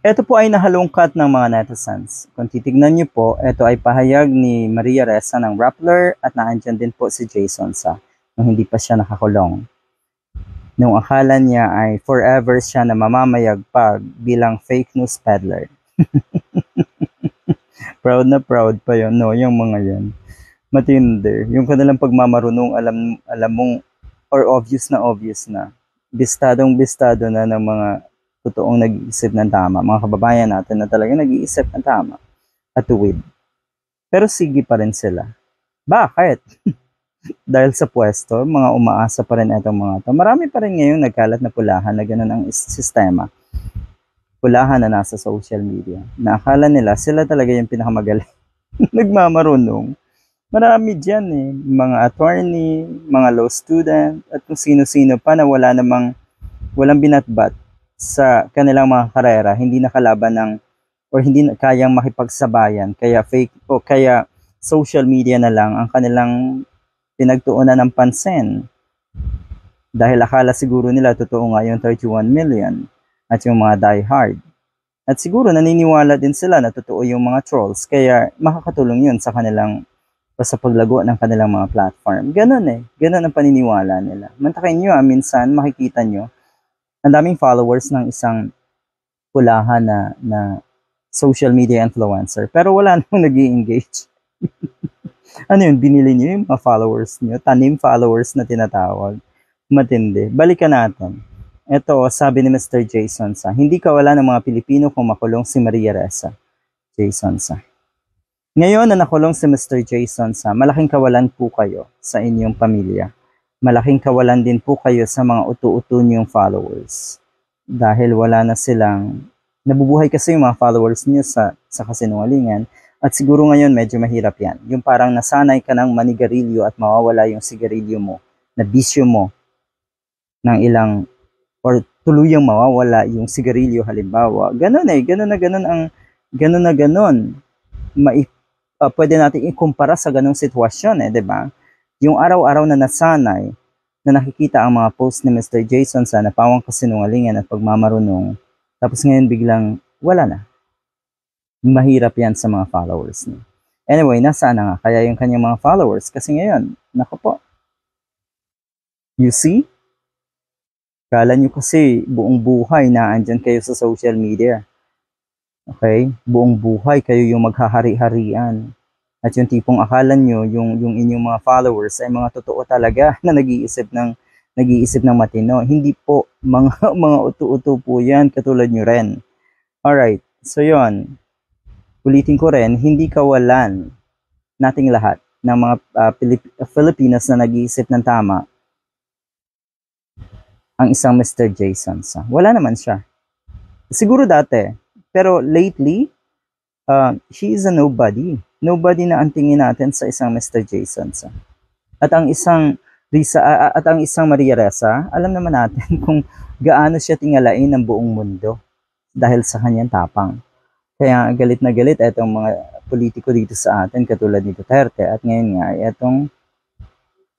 Ito po ay nahalungkat ng mga netizens. Kung titignan niyo po, ito ay pahayag ni Maria Ressa ng Rappler at naandyan din po si Jason sa nung hindi pa siya nakakulong. Nung akala niya ay forever siya na mamamayagpag bilang fake news peddler. Proud na proud pa yun, no? Yung mga yan. Matindi. Yung kanilang pagmamarunong, alam mong, or obvious na. Bistadong bistado na ng mga totoong nag-iisip ng tama. Mga kababayan natin na talaga nag-iisip ng tama at tuwid. Pero sige pa rin sila. Bakit? Dahil sa pwesto, mga umaasa pa rin itong mga to. Marami pa rin ngayon nagkalat na pulahan na gano'n ang sistema. Pulahan na nasa social media. Nakakala nila sila talaga yung pinakamagaling. Nagmamarunong. Marami dyan eh. Mga attorney, mga law student, at kung sino-sino pa na walang binatbat sa kanilang mga karera, hindi nakalaban ng, or hindi kayang makipagsabayan, kaya fake, o kaya social media na lang ang kanilang pinagtuunan ng pansin. Dahil akala siguro nila totoo nga yung 31 million at yung mga diehard. At siguro naniniwala din sila na totoo yung mga trolls, kaya makakatulong yun sa kanilang sa paglago ng kanilang mga platform. Ganon eh. Ganon ang paniniwala nila. Mantakin nyo minsan makikita nyo ang daming followers ng isang pulahan na social media influencer. Pero wala namang nag-i-engage. Ano yun? Binili nyo yung mga followers nyo? Tanim followers na tinatawag. Matindi. Balikan natin. Ito, sabi ni Mr. Jason Sa, hindi kawala ng mga Pilipino kung makulong si Maria Ressa. Jason Sa. Ngayon na nakulong si Mr. Jason Sa, malaking kawalan po kayo sa inyong pamilya. Malaking kawalan din po kayo sa mga utu-utu niyong followers. Dahil wala na silang, nabubuhay kasi yung mga followers niyo sa kasinungalingan. At siguro ngayon medyo mahirap yan. Yung parang nasanay ka ng manigarilyo at mawawala yung sigarilyo mo, na bisyo mo ng ilang, or tuluyang mawawala yung sigarilyo halimbawa. Ganon eh, ganon na ganon. Pwede natin ikumpara sa ganong sitwasyon eh, di ba? Yung araw-araw na nasanay, na nakikita ang mga post ni Mr. Jason Sa na pawang kasinungalingan at pagmamarunong, tapos ngayon biglang wala na. Mahirap yan sa mga followers niya. Anyway, nasaan na nga kaya yung kanyang mga followers? Kasi ngayon, naku po. You see? Kala nyo kasi buong buhay na andyan kayo sa social media. Okay? Buong buhay kayo yung maghahari-harian. At yung tipong akala nyo, yung inyong mga followers ay mga totoo talaga na nag-iisip ng matino. Hindi po, mga utu-utu po yan, katulad nyo rin. Alright, so yon. Ulitin ko rin, hindi kawalan nating lahat ng mga Filipinos na nag-iisip ng tama ang isang Mr. Jason Sa. Wala naman siya. Siguro dati, pero lately, she is a nobody. Nobody na ang tingin natin sa isang Mr. Jason Sa. At ang isang Maria Ressa, alam naman natin kung gaano siya tingalain ng buong mundo dahil sa kanyang tapang. Kaya galit na galit itong mga politiko dito sa atin katulad ni Duterte at ngayon nga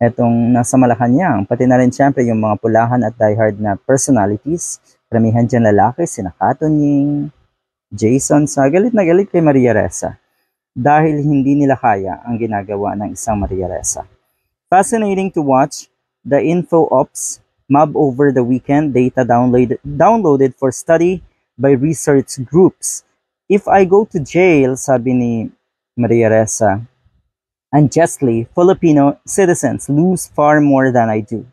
etong nasa Malacanang, pati na rin syempre yung mga pulahan at diehard na personalities, karamihan dyan lalaki, sina Katunying, Jason Sa, galit na galit kay Maria Ressa dahil hindi nila kaya ang ginagawa ng isang Maria Ressa. Fascinating to watch the info ops mob over the weekend, data downloaded for study by research groups. If I go to jail, sabi ni Maria Ressa, unjustly, Filipino citizens lose far more than I do.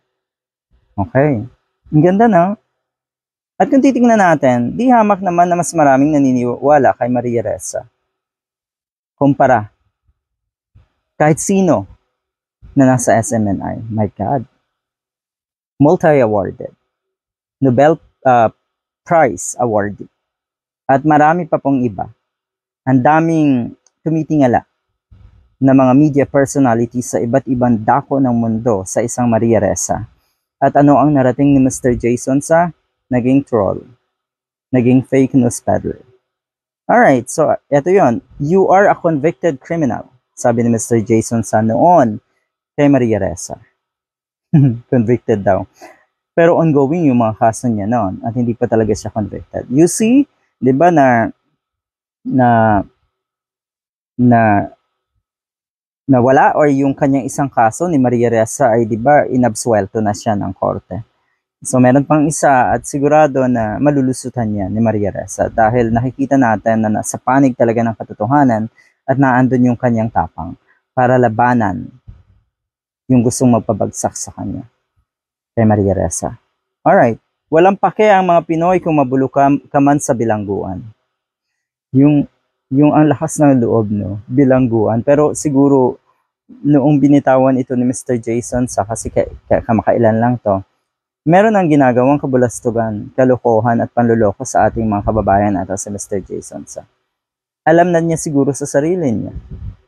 Okay. Ang ganda na. At kung titingnan natin, di hamak naman na mas maraming naniniwala kay Maria Ressa. Kumpara. Kahit sino na nasa SMNI. My God. Multi-awarded. Nobel Prize awarded. At marami pa pong iba. Ang daming tumitingala na mga media personalities sa iba't ibang dako ng mundo sa isang Maria Ressa. At ano ang narating ni Mr. Jason Sa? Naging troll. Naging fake news peddler. Alright, so eto yon. You are a convicted criminal, sabi ni Mr. Jason Sa noon kay Maria Ressa. Convicted daw. Pero ongoing yung mga kaso niya noon at hindi pa talaga siya convicted. You see, 'Di ba na na nawala or yung kanyang isang kaso ni Maria Ressa ay 'di ba inabsuelto na siya ng korte. So meron pang isa at sigurado na malulusutan niya ni Maria Ressa dahil nakikita natin na nasa panig talaga ng katotohanan at naandun yung kanyang tapang para labanan yung gustong magpabagsak sa kanya kay Maria Ressa. Alright, walang pake ang mga Pinoy kung mabulok ka man sa bilangguan. Yung ang lakas ng loob, no, bilangguan. Pero siguro noong binitawan ito ni Mr. Jason sa kasi kamakailan lang to, meron ang ginagawang kabulastugan, kalokohan at panluloko sa ating mga kababayan at sa Mr. Jason sa. Alam na niya siguro sa sarili niya,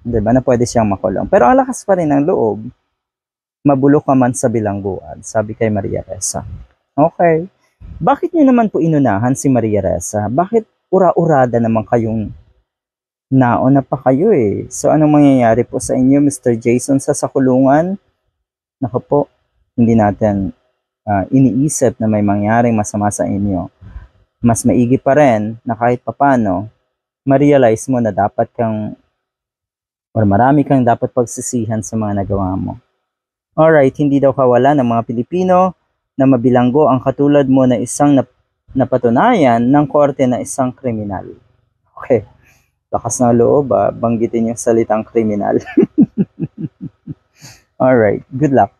'di ba, na pwede siyang makulong. Pero ang lakas pa rin ng loob, mabulok ka man sa bilangguan, sabi kay Maria Ressa. Okay. Bakit niyo naman po inunahan si Maria Ressa? Bakit ura-urada naman kayong nauna pa kayo eh? So anong mangyayari po sa inyo, Mr. Jason sa kulungan? Naku po, hindi natin iniisip na may mangyaring masama sa inyo. Mas maigi pa rin na kahit papano, ma-realize mo na dapat kang or marami kang dapat pagsisihan sa mga nagawa mo. Alright, hindi daw kawalan ng mga Pilipino na mabilanggo ang katulad mo na isang napatunayan ng korte na isang kriminal. Okay, lakas ng loob banggitin yung salitang kriminal. Alright, good luck.